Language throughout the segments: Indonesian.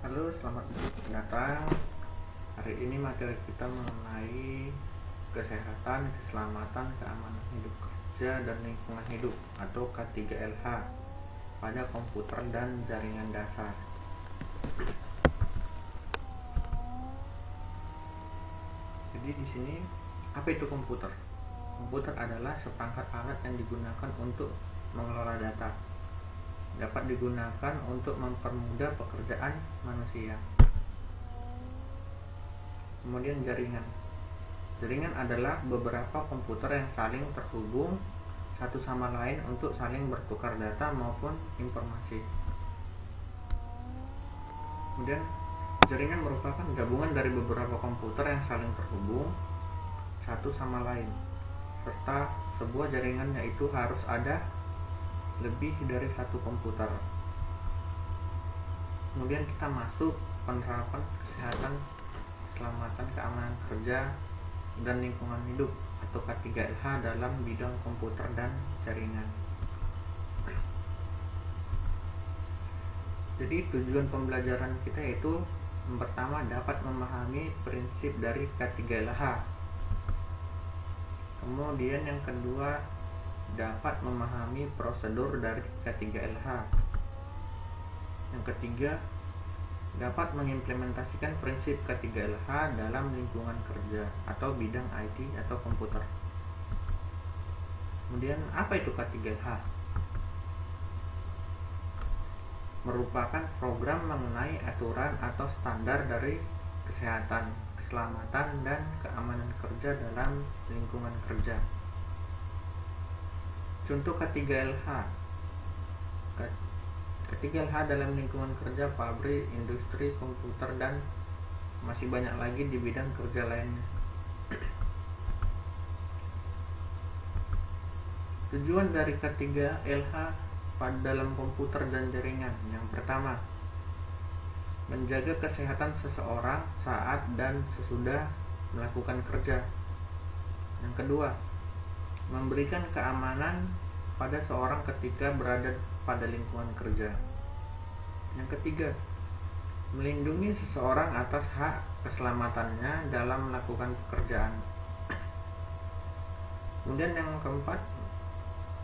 Halo, selamat datang. Hari ini materi kita mengenai kesehatan, keselamatan, keamanan hidup kerja, dan lingkungan hidup atau K3LH pada komputer dan jaringan dasar. Jadi di sini apa itu komputer? Komputer adalah seperangkat alat yang digunakan untuk mengelola data. Dapat digunakan untuk mempermudah pekerjaan manusia. Kemudian jaringan. Jaringan adalah beberapa komputer yang saling terhubung satu sama lain untuk saling bertukar data maupun informasi. Kemudian jaringan merupakan gabungan dari beberapa komputer yang saling terhubung satu sama lain, serta sebuah jaringan yaitu harus ada lebih dari satu komputer. Kemudian kita masuk penerapan kesehatan, keselamatan, keamanan kerja, dan lingkungan hidup atau K3LH dalam bidang komputer dan jaringan. Jadi tujuan pembelajaran kita yaitu yang pertama dapat memahami prinsip dari K3LH. Kemudian yang kedua dapat memahami prosedur dari K3LH. Yang ketiga, dapat mengimplementasikan prinsip K3LH dalam lingkungan kerja atau bidang IT atau komputer. Kemudian, apa itu K3LH? Merupakan program mengenai aturan atau standar dari kesehatan, keselamatan, dan keamanan kerja dalam lingkungan kerja. Contoh K3LH. K3LH dalam lingkungan kerja, pabrik, industri, komputer, dan masih banyak lagi di bidang kerja lainnya. Tujuan dari K3LH pada dalam komputer dan jaringan. Yang pertama, menjaga kesehatan seseorang saat dan sesudah melakukan kerja. Yang kedua, memberikan keamanan pada seorang ketika berada pada lingkungan kerja. Yang ketiga, melindungi seseorang atas hak keselamatannya dalam melakukan pekerjaan. Kemudian yang keempat,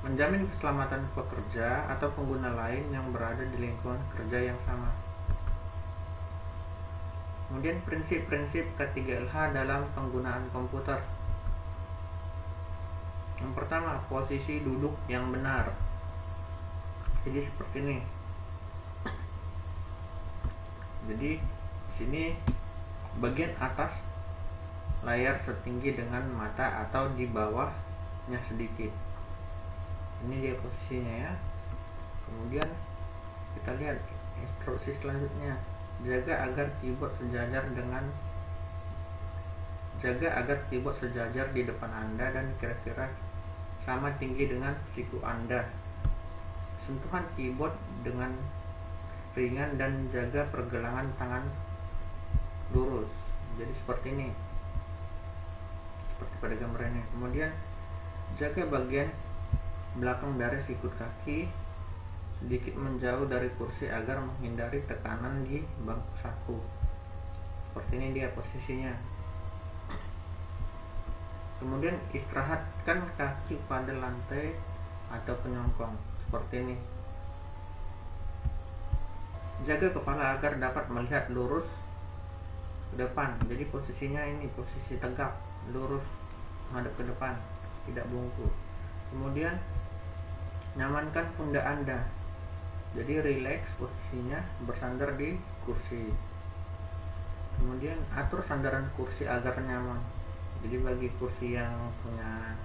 menjamin keselamatan pekerja atau pengguna lain yang berada di lingkungan kerja yang sama. Kemudian prinsip-prinsip K3LH dalam penggunaan komputer. Yang pertama, posisi duduk yang benar. Jadi seperti ini. Jadi sini bagian atas layar setinggi dengan mata atau di bawahnya sedikit. Ini dia posisinya ya. Kemudian kita lihat instruksi selanjutnya. Jaga agar keyboard sejajar di depan Anda dan kira-kira sama tinggi dengan siku Anda. Sentuhan keyboard dengan ringan dan jaga pergelangan tangan lurus. Jadi seperti ini. Seperti pada gambar ini. Kemudian jaga bagian belakang dari sikut kaki sedikit menjauh dari kursi agar menghindari tekanan di bangku saku. Seperti ini dia posisinya. Kemudian istirahatkan kaki pada lantai atau penyongkong seperti ini. Jaga kepala agar dapat melihat lurus ke depan. Jadi posisinya ini posisi tegak, lurus menghadap ke depan, tidak bungkuk. Kemudian nyamankan pundak Anda. Jadi rileks posisinya, bersandar di kursi. Kemudian atur sandaran kursi agar nyaman. Jadi bagi kursi yang punya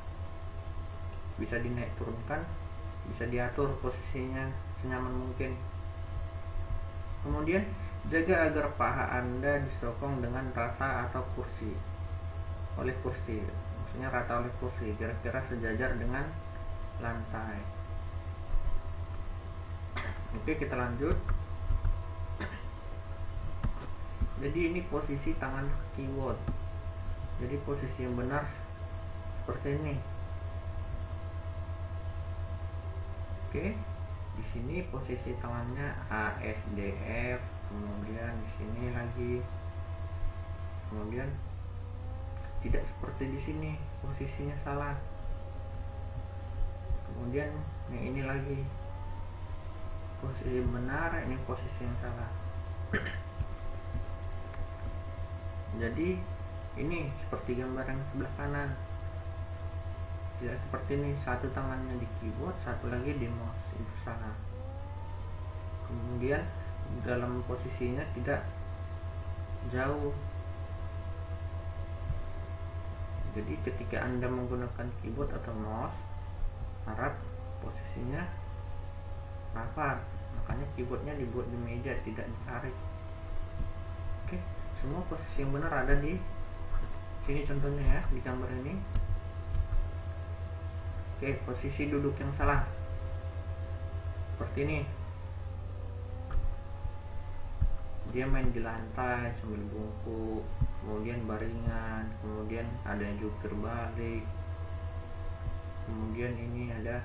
bisa dinaik turunkan, bisa diatur posisinya senyaman mungkin. Kemudian jaga agar paha Anda disokong dengan rata atau kursi oleh kursi, maksudnya rata oleh kursi, kira-kira sejajar dengan lantai. Oke, kita lanjut. Jadi ini posisi tangan keyboard. Jadi posisi yang benar seperti ini. Oke, di sini posisi tangannya A, S, D, F, kemudian di sini lagi. Kemudian tidak seperti di sini, posisinya salah. Kemudian yang ini lagi posisi benar, ini posisi yang salah. Jadi ini seperti gambar yang sebelah kanan, tidak seperti ini, satu tangannya di keyboard, satu lagi di mouse, itu salah. Kemudian dalam posisinya tidak jauh. Jadi ketika Anda menggunakan keyboard atau mouse, harap posisinya rapat, makanya keyboardnya dibuat di meja, tidak ditarik. Oke, semua posisi yang benar ada di sini contohnya ya, di gambar ini. Oke, posisi duduk yang salah seperti ini, dia main di lantai sambil bungkuk, kemudian baringan, kemudian ada yang jungkir balik, kemudian ini ada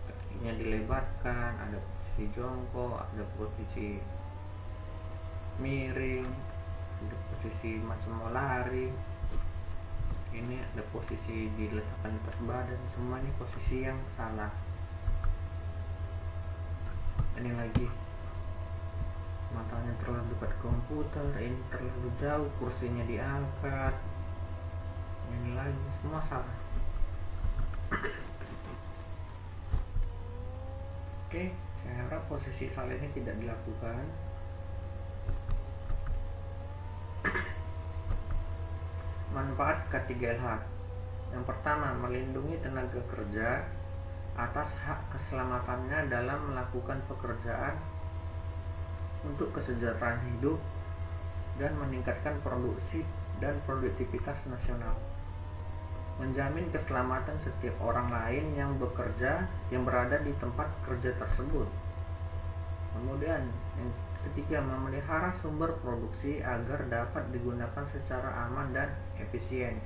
kakinya dilebarkan, ada posisi jongkok, ada posisi miring, ada posisi macam mau lari, ini ada posisi diletakkan atas badan. Semua ini posisi yang salah. Ini lagi, matanya terlalu dekat komputer, ini terlalu jauh, kursinya diangkat, ini lagi, semua salah. Oke, saya harap posisi salah ini tidak dilakukan. Manfaat K3LH. Yang pertama, melindungi tenaga kerja atas hak keselamatannya dalam melakukan pekerjaan untuk kesejahteraan hidup dan meningkatkan produksi dan produktivitas nasional. Menjamin keselamatan setiap orang lain yang bekerja, yang berada di tempat kerja tersebut. Kemudian yang ketiga, memelihara sumber produksi agar dapat digunakan secara aman dan efisien.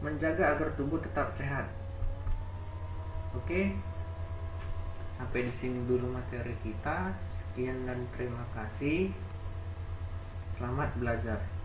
Menjaga agar tubuh tetap sehat. Oke, sampai di sini dulu materi kita. Sekian dan terima kasih. Selamat belajar.